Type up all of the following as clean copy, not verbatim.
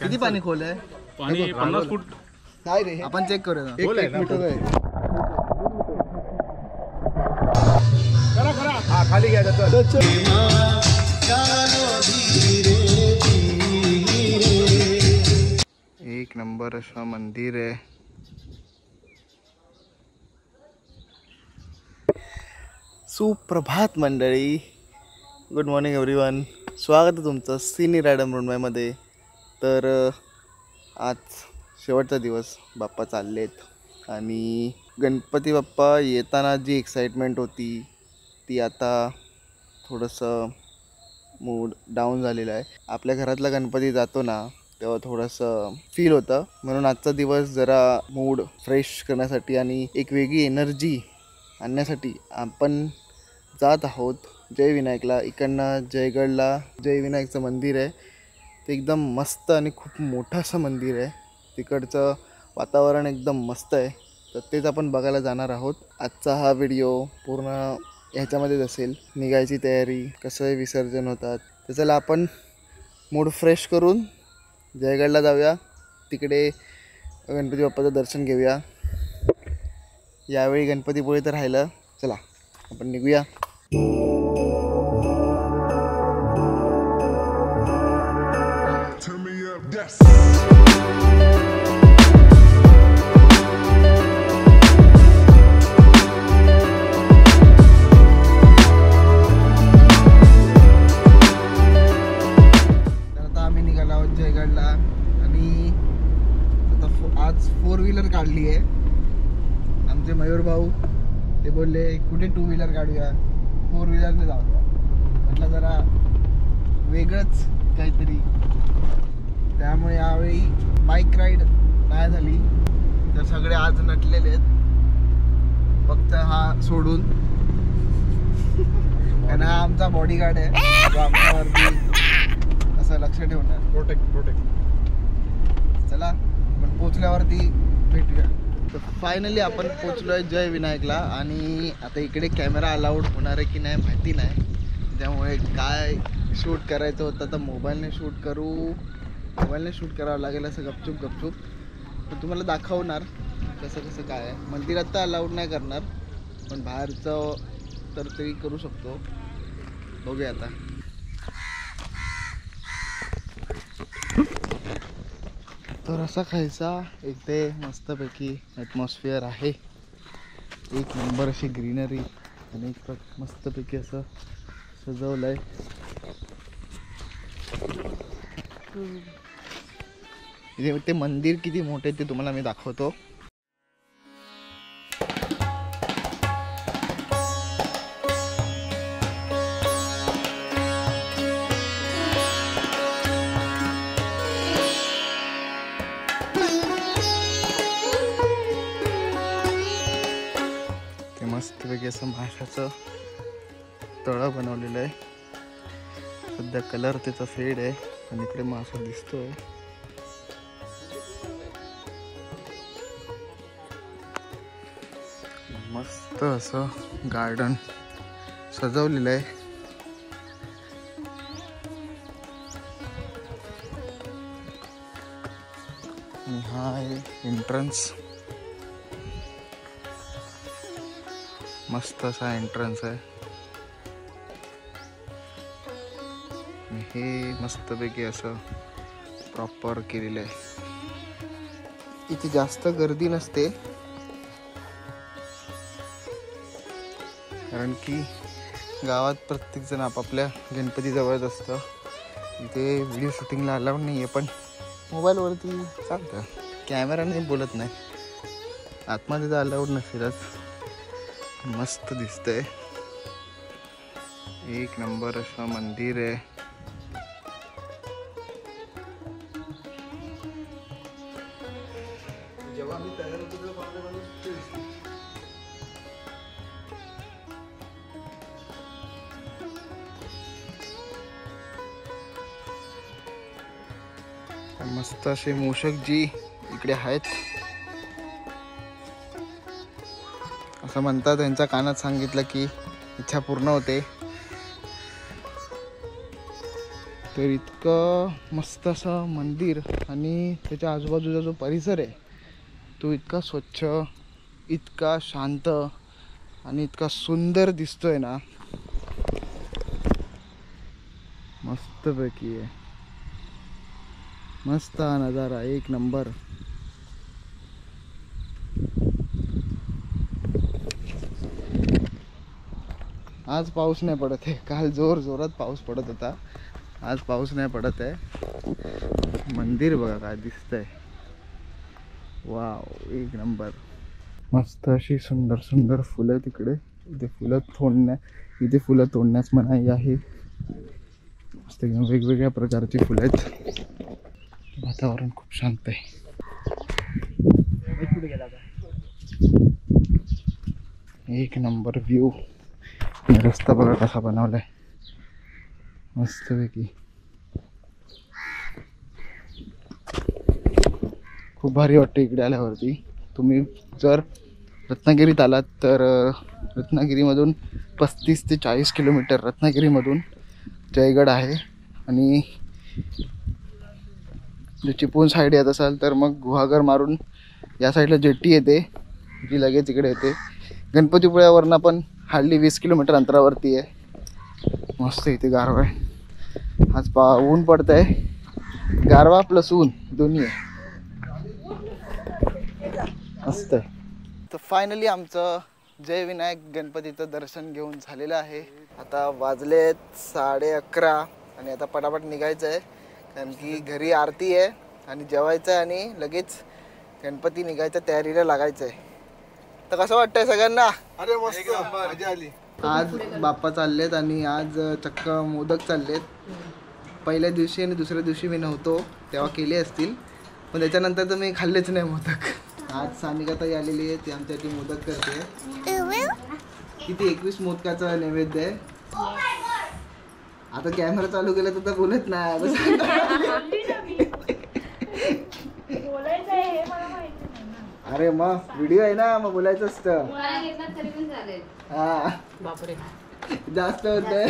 किती पाणी खोल आहे? पाणी 50 फूट नाही रे, आपण चेक करूया ना. 1 मीटर आहे. हा खाली घ्या. एक नंबर असं मंदिर आहे. सुप्रभात मंडळी, गुड मॉर्निंग एव्हरीवन. स्वागत आहे तुमचं सिनी रायडर मृण्मयमध्ये. तर आज शेवटचा दिवस, बाप्पा चाललेत आणि गणपती बाप्पा येताना जी एक्साइटमेंट होती ती आता थोडंसं मूड डाऊन झालेलं आहे. आपल्या घरातला गणपती जातो ना तेव्हा थोडंसं फील होतं, म्हणून आजचा दिवस जरा मूड फ्रेश करण्यासाठी आणि एक वेगळी एनर्जी आणण्यासाठी आपण जात आहोत जय विनायकला. इकडनं जयगडला जय विनायकचं मंदिर आहे. ते एकदम मस्त आणि खूप मोठं असं मंदिर आहे. तिकडचं वातावरण एकदम मस्त आहे, तर तेच आपण बघायला जाणार आहोत. आजचा हा व्हिडिओ पूर्ण ह्याच्यामध्येच असेल. निघायची तयारी, कसं विसर्जन होतात, तर चला आपण मूड फ्रेश करून जयगडला जाऊया. तिकडे गणपती बाप्पाचं दर्शन घेऊया. यावेळी गणपतीपुळे तर राहिलं. चला आपण निघूया. आज 4 व्हीलर काढली आहे. आमचे मयूर भाऊ ते बोलले कुठे 2 व्हीलर काढूया, 4 व्हीलरने जाऊया. म्हटलं जरा वेगळंच काहीतरी. त्यामुळे यावेळी बाईक राईड नाही झाली. तर सगळे आज नटलेले आहेत, फक्त हा सोडून. कारण हा आमचा बॉडीगार्ड आहे जो आमच्यावरती असं लक्ष ठेवणार. प्रोटेक्ट. चला पण पोचल्यावरती भेटूया. तर फायनली आपण पोचलो आहे जय विनायकला. आणि आता इकडे कॅमेरा अलाउड होणार आहे की नाही माहिती नाही, त्यामुळे काय शूट करायचं होतं तर मोबाईलने शूट करावं लागेल असं गपचूप. पण तुम्हाला दाखवणार कसं काय आहे. मंदिरात तर अलाउड नाही करणार, पण बाहेरचं तर तरी करू शकतो. बघूया आता. तर असा खायचा इथे मस्तपैकी ॲटमॉस्फिअर आहे. एक नंबर अशी ग्रीनरी आणि एक मस्तपैकी असं सजवलं आहे. ते मंदिर किती मोठे ते तुम्हाला मी दाखवतो. मस्तपैकी असं माशाचं तळं बनवलेलं आहे. सध्या कलर त्याचा फेड आहे आणि इकडे मासा दिसतोय. मस्त असं गार्डन सजवलेलं आहे. आणि हा आहे एंट्रन्स. मस्त असा एंट्रन्स आहे. हे मस्तपैकी असं प्रॉपर केलेलं आहे. इथे जास्त गर्दी नसते, कारण की गावात प्रत्येकजण आपापल्या गणपती जवळच असतं. इथे व्हिडिओ शूटिंगला अलाउड नाही आहे, पण मोबाईलवरती चालतं. कॅमेराने बोलत नाही. आतमध्ये तर अलाउड नसेलच. मस्त दिसतंय. एक नंबर असं मंदिर आहे. मस्त असे मूषक जी इकडे आहेत. असं म्हणतात, त्यांच्या कानात सांगितलं की इच्छा पूर्ण होते. तर इतकं मस्त असं मंदिर आणि त्याच्या आजूबाजूचा जो परिसर आहे तो इतका स्वच्छ, इतका शांत आणि इतका सुंदर दिसतोय ना, मस्तपैकी आहे. मस्त हा नजारा, एक नंबर. आज पाऊस नाही पडत आहे. काल जोरात पाऊस पडत होता, आज पाऊस नाही पडत आहे. मंदिर बघा काय दिसतंय, वाव, एक नंबर. मस्त अशी सुंदर सुंदर फुलं तिकडे. इथे फुलं तोडण्यास मनाई आहे. मस्त एकदम वेगवेगळ्या प्रकारची फुलं आहेत. वातावरण खूप शांत आहे. एक नंबर व्ह्यू. रस्ता बघा कसा बनवलाय, मस्तपैकी. खूप भारी वाटतं इकडे आल्यावरती. तुम्ही जर रत्नागिरीत आलात तर रत्नागिरीमधून 35 ते 40 किलोमीटर रत्नागिरीमधून जयगड आहे. आणि जर चिपळूण साईड येत असाल तर मग गुहागर मारून या साईडला जेट्टी येते, जी लगेच इकडे येते. गणपतीपुळ्यावरनं पण हार्डली 20 किलोमीटर अंतरावरती आहे. मस्त इथे गारवा आहे. आज ऊन पडत आहे, गारवा प्लस ऊन दोन्ही आहे. मस्त आहे. तर फायनली आमचं जय विनायक गणपतीचं दर्शन घेऊन झालेलं आहे. आता वाजलेत 11:30 आणि आता पटापट निघायचं आहे, कारण की घरी आरती आहे आणि जेवायचं आहे आणि लगेच गणपती निघायच्या तयारीला लागायचं आहे. तर कसं वाटतंय सगळ्यांना? अरे मस्त, मजा आली. आज बाप्पा चाललेत आणि आज चक्क मोदक चाललेत. पहिल्या दिवशी आणि दुसऱ्या दिवशी मी नव्हतो तेव्हा केले असतील, पण त्याच्यानंतर तर मी खाल्लेच नाही मोदक. आज सानिका ताई आलेली आहे, ती आमच्यासाठी मोदक करते. किती 21 मोदकाचा नैवेद्य आहे. आता कॅमेरा चालू केला तर बोलत नाही. अरे मग व्हिडिओ आहे ना, मग बोलायचं असतं. हा जास्त होतंय.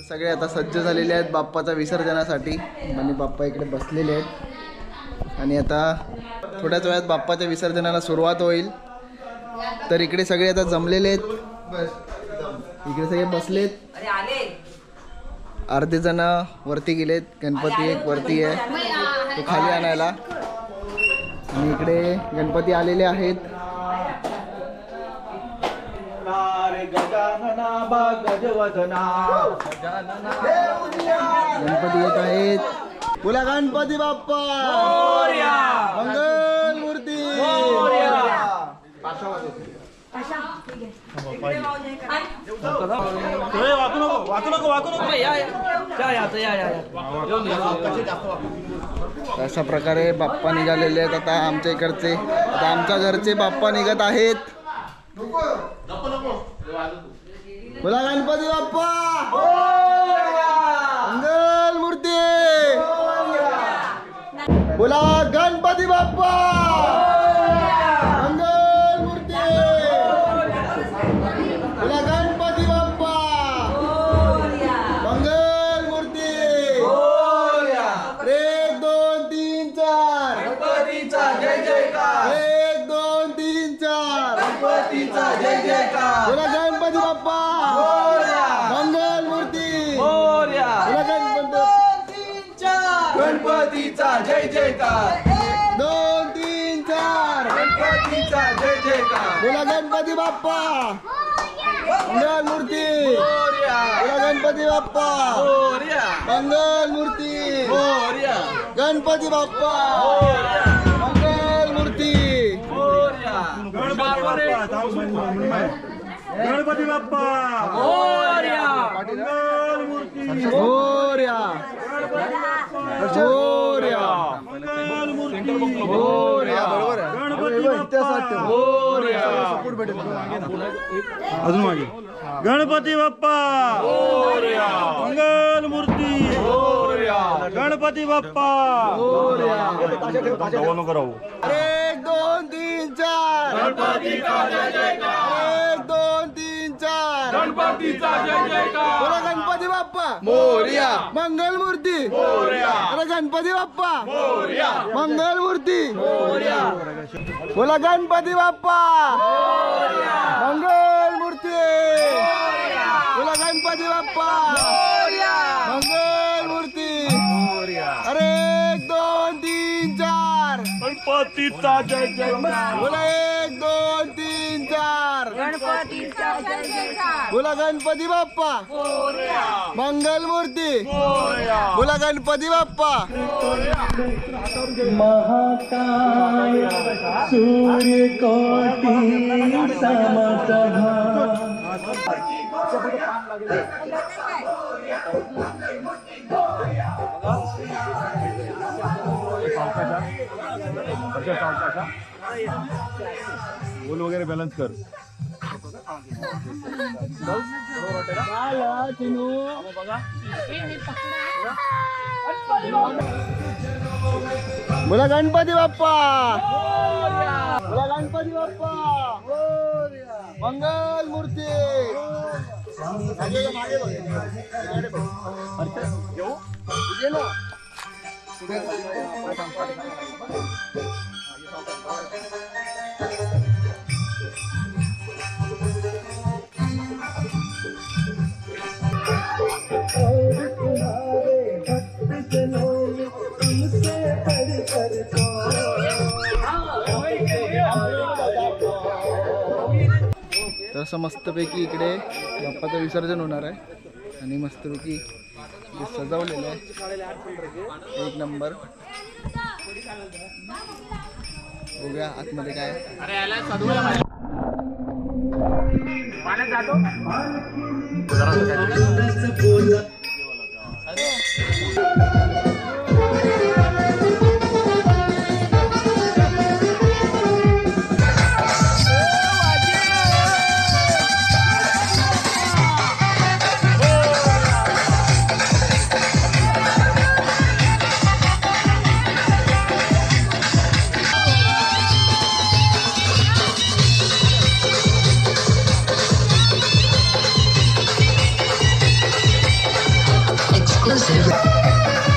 सगळे आता सज्ज झालेले आहेत बाप्पाच्या विसर्जनासाठी. म्हणजे बाप्पा इकडे बसलेले आहेत आणि आता थोड्याच वेळात बाप्पाच्या विसर्जनाला सुरुवात होईल. तर इकडे सगळे आता जमलेले आहेत, इकडे सगळे बसलेत. अर्धे जण वरती गेलेत, गणपती एक वरती आहे तो खाली आणायला. आणि इकडे गणपती आलेले आहेत. गणपती येत आहेत. बोला गणपती बाप्पा मंगल मूर्ती. अशा प्रकारे बाप्पा निघालेले आहेत. आता आमच्या इकडचे, आता आमच्या घरचे बाप्पा निघत आहेत. बोला गणपती बाप्पा मंगल मूर्ती. बोला गणपती बाप्पा मंगल मूर्ती. बोला गणपती बाप्पा मंगल मूर्ती. 1 2 3 4 गणपतीचा जय जयकार. 1 2 3 4 गणपतीचा जय जयकार. बोला गणपती बाप्पा मंगल मूर्ती. बोला गणपतीचा जय जयकार. 2 3 4 गणपतीचा जय जयकार. बोला गणपती बाप्पा मंगल मूर्ती बोला गणपती बाप्पा मंगल मूर्ती गणपती बाप्पा मंगल मूर्ती गणपती बाप्पा मंगल मूर्ती मोरया मोरया मंगल मूर्ती मोरया बरोबर आहे गणपती बाप्पा मोरया अजून मागे गणपती बाप्पा मंगल मूर्ती गणपती बाप्पा करावं अरे 1 2 3 4 गणपतीचा जय जयकार 1 2 3 4 गणपतीचा जय जयकार बोला गणपती बाप्पा मोरया मंगल मूर्ती मोरया अरे गणपती बाप्पा मोरया मंगल मूर्ती मोरया बोला गणपती बाप्पा मंगल मूर्ती बोला गणपती बाप्पा मंगल मूर्ती अरे 1 2 3 4 गणपतीचा जय जयकार बोला 1 2 3 4 गणपतीचा जय जयकार बोला गणपती बाप्पा मंगल मूर्ती बोला गणपती बाप्पा महाकाय सूर्यकोटि समप्रभा बोल वगैरे बॅलन्स कर बोला गणपती बाप्पा बोला गणपती बाप्पा मंगल मूर्ती तर असं मस्तपैकी इकडे बाप्पाचं विसर्जन होणार आहे आणि मस्तपैकी जे सजवलेलं आहे 1 नंबर. बघूया आतमध्ये काय Exclusive.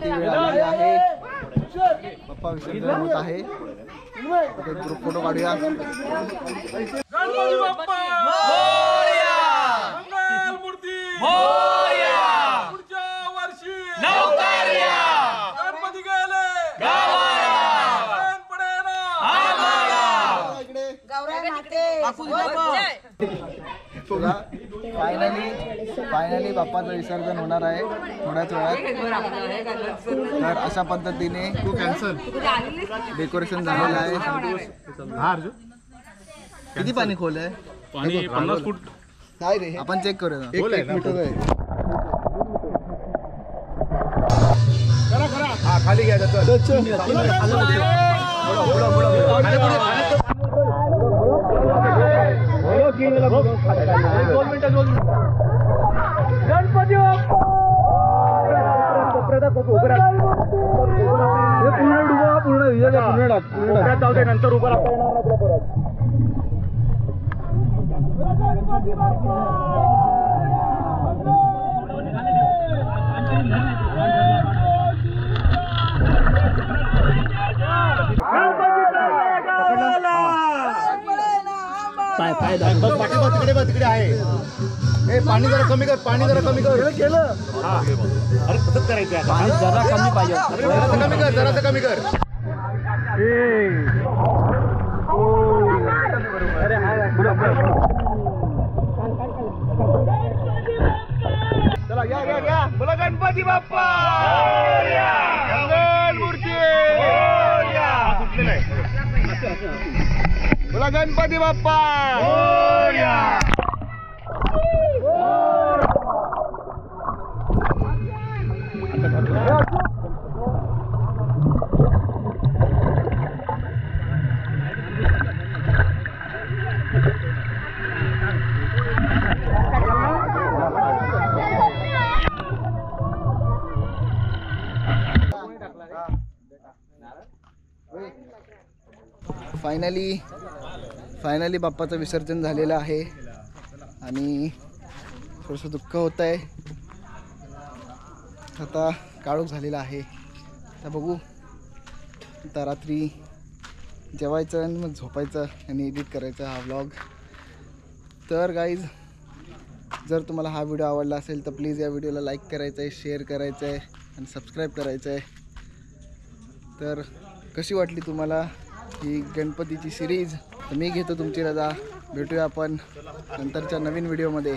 ती वेळ आलेली आहे. बाप्पा विसर्जन होत आहे. आता एक ग्रुप फोटो काढूया. गणपती बाप्पा मोरया, मंगल मूर्ती मोरया, पुढच्या वर्षी नवकार्या, गणपती गेले गावाला, गण पडेना आम्हाला. फायनली बाप्पाचं विसर्जन होणार आहे थोड्याच वेळात. तर अशा पद्धतीने डेकोरेशन झालेलं आहे. किती पाणी खोल आहे? पाणी 50 फूट. नाही रे, आपण चेक करूया. एक मीटर आहे. खाली घ्या गणपती नंतर उभं राहता येणार परत. तिकडे आहे. ए पाणी जरा कमी कर, पाणी जरा कमी कर. केलं. अरे तसंच करायचं. पाणी जरा कमी पाहिजे. जरा कमी कर, जरा कमी कर. चला घ्या. बोला गणपती बाप्पा मंगल मूर्ती. बोला गणपती बाप्पा. फायनली बाप्पाचं विसर्जन झालेलं आहे आणि थोडंसं दुःख होत आहे. आता काळोख झालेला आहे. आता बघू, आता रात्री जेवायचं आणि मग झोपायचं आणि एडिट करायचं हा व्लॉग. तर गाईज, जर तुम्हाला हा व्हिडिओ आवडला असेल तर प्लीज या व्हिडिओला लाईक करायचं आहे, शेअर करायचं आहे आणि सबस्क्राईब करायचं आहे. तर कशी वाटली तुम्हाला ही गणपतीची सिरीज? तर मी घेतो तुमची रजा. भेटूया आपण नंतरच्या नवीन व्हिडिओमध्ये.